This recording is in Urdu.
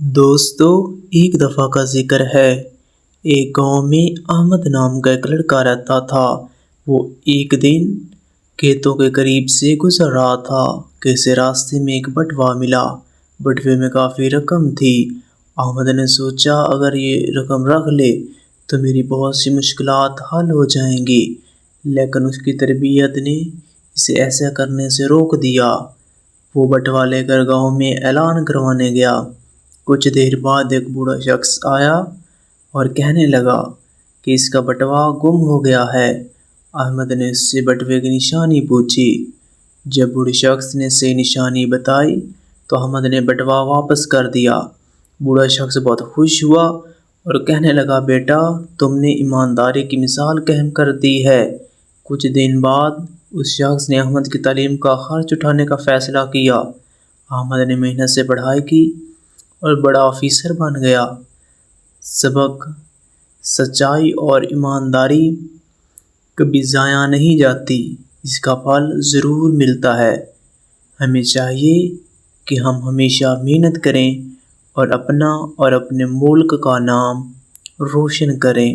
دوستو، ایک دفعہ کا ذکر ہے۔ ایک گاؤں میں احمد نام کا ایک لڑکا رہتا تھا۔ وہ ایک دن کھیتوں کے قریب سے گزر رہا تھا کہ اسے راستے میں ایک بٹوا ملا۔ بٹوے میں کافی رقم تھی۔ احمد نے سوچا اگر یہ رقم رکھ لے تو میری بہت سی مشکلات حل ہو جائیں گی، لیکن اس کی تربیت نے اسے ایسا کرنے سے روک دیا۔ وہ بٹوا لے کر گاؤں میں اعلان کروانے گیا۔ کچھ دیر بعد ایک بوڑھا شخص آیا اور کہنے لگا کہ اس کا بٹوا گم ہو گیا ہے۔ احمد نے اس سے بٹوے کی نشانی پوچھی۔ جب بوڑھے شخص نے صحیح نشانی بتائی تو احمد نے بٹوا واپس کر دیا۔ بوڑھا شخص بہت خوش ہوا اور کہنے لگا، بیٹا تم نے ایمانداری کی مثال قائم کر دی ہے۔ کچھ دن بعد اس شخص نے احمد کی تعلیم کا خرچ اٹھانے کا فیصلہ کیا۔ احمد نے محنت سے پڑھائی کی اور بڑا آفیسر بن گیا۔ سبق: سچائی اور ایمانداری کبھی ضائع نہیں جاتی، اس کا پھل ضرور ملتا ہے۔ ہمیں چاہیے کہ ہم ہمیشہ محنت کریں اور اپنا اور اپنے ملک کا نام روشن کریں۔